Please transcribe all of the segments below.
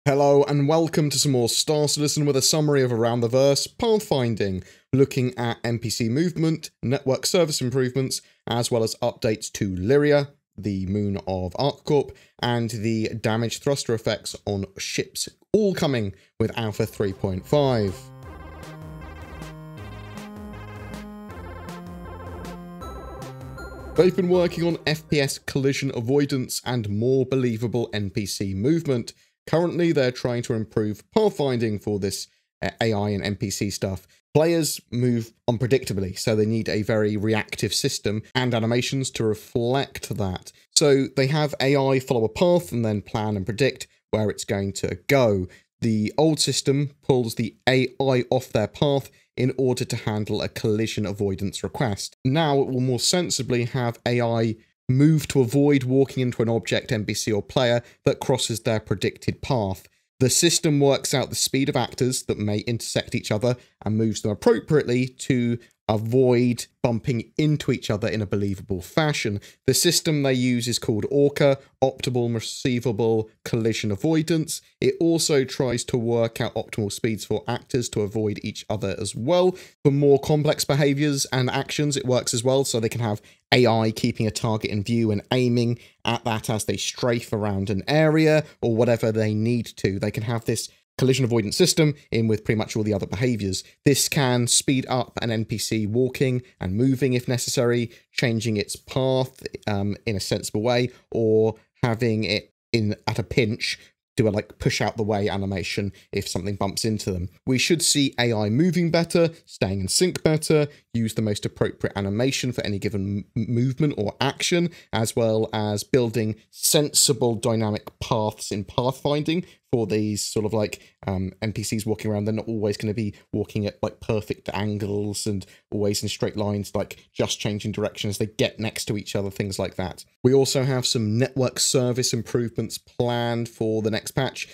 Hello and welcome to some more Star Citizen with a summary of Around the Verse Pathfinding, looking at NPC movement, network service improvements, as well as updates to Lyria, the moon of ArcCorp, and the damage thruster effects on ships, all coming with Alpha 3.5. They've been working on FPS collision avoidance and more believable NPC movement. Currently, they're trying to improve pathfinding for this AI and NPC stuff. Players move unpredictably, so they need a very reactive system and animations to reflect that. So they have AI follow a path and then plan and predict where it's going to go. The old system pulls the AI off their path in order to handle a collision avoidance request. Now it will more sensibly have AI move to avoid walking into an object, NPC or player that crosses their predicted path. The system works out the speed of actors that may intersect each other and moves them appropriately to avoid bumping into each other in a believable fashion. The system they use is called ORCA, Optimal Receivable Collision Avoidance. It also tries to work out optimal speeds for actors to avoid each other as well. For more complex behaviors and actions, it works as well, so they can have AI keeping a target in view and aiming at that as they strafe around an area or whatever they need to. They can have this collision avoidance system in with pretty much all the other behaviors. This can speed up an NPC walking and moving if necessary, changing its path in a sensible way, or having it at a pinch do a push out the way animation if something bumps into them. We should see AI moving better, staying in sync better, use the most appropriate animation for any given movement or action, as well as building sensible dynamic paths in pathfinding for these sort of NPCs walking around. They're not always going to be walking at perfect angles and always in straight lines, just changing direction as they get next to each other, things like that. We also have some network service improvements planned for the next patch.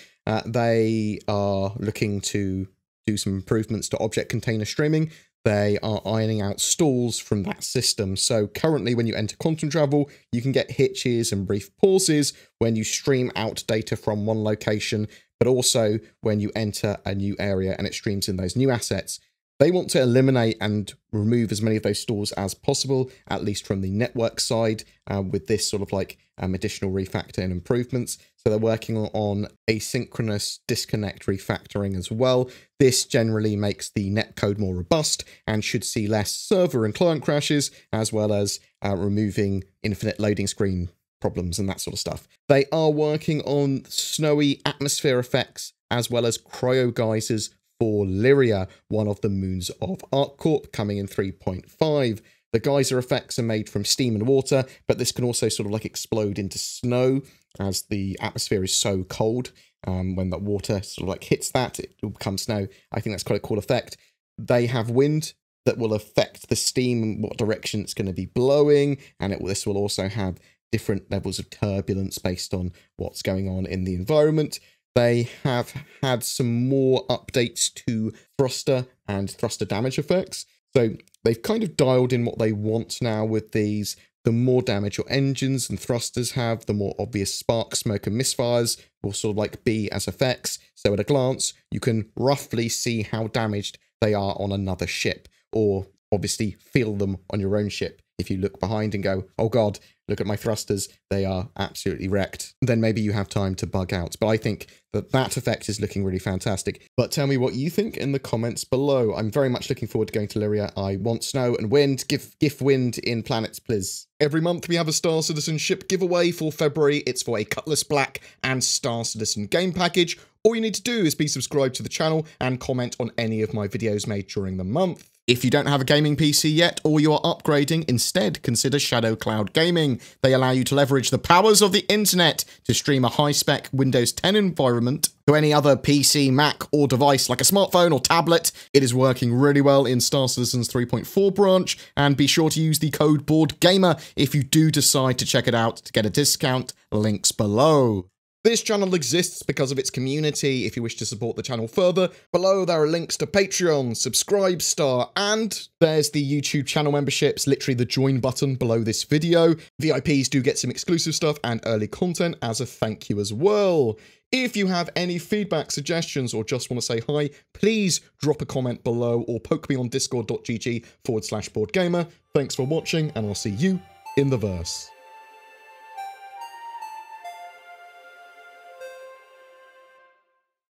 They are looking to do some improvements to object container streaming. They are ironing out stalls from that system. So currently when you enter quantum travel, you can get hitches and brief pauses when you stream out data from one location, but also when you enter a new area and it streams in those new assets. They want to eliminate and remove as many of those stalls as possible, at least from the network side, with this sort of additional refactor and improvements. So they're working on asynchronous disconnect refactoring as well. This generally makes the netcode more robust and should see less server and client crashes, as well as removing infinite loading screen problems and that sort of stuff. They are working on snowy atmosphere effects, as well as cryo geysers for Lyria, one of the moons of ArcCorp, coming in 3.5. The geyser effects are made from steam and water, but this can also sort of explode into snow as the atmosphere is so cold. When the water sort of hits that, it will become snow. I think that's quite a cool effect. They have wind that will affect the steam and what direction it's going to be blowing, and this will also have different levels of turbulence based on what's going on in the environment. They have had some more updates to thruster and thruster damage effects. So they've kind of dialed in what they want now with these. The more damage your engines and thrusters have, the more obvious spark, smoke, and misfires will sort of be as effects. So at a glance, you can roughly see how damaged they are on another ship, or obviously feel them on your own ship. If you look behind and go, oh god, look at my thrusters, they are absolutely wrecked, then maybe you have time to bug out. But I think that effect is looking really fantastic. But tell me what you think in the comments below. I'm very much looking forward to going to Lyria. I want snow and wind. Give wind in planets, please. Every month we have a Star Citizen ship giveaway for February. It's for a Cutlass Black and Star Citizen game package. All you need to do is be subscribed to the channel and comment on any of my videos made during the month. If you don't have a gaming PC yet, or you are upgrading, instead consider Shadow Cloud Gaming. They allow you to leverage the powers of the internet to stream a high-spec Windows 10 environment to any other PC, Mac, or device like a smartphone or tablet. It is working really well in Star Citizen's 3.4 branch, and be sure to use the code BoredGamer if you do decide to check it out to get a discount. Links below. This channel exists because of its community. If you wish to support the channel further, below there are links to Patreon, Subscribestar, and there's the YouTube channel memberships, literally the join button below this video. VIPs do get some exclusive stuff and early content as a thank you as well. If you have any feedback, suggestions, or just want to say hi, please drop a comment below or poke me on discord.gg/BoredGamer. Thanks for watching, and I'll see you in the verse.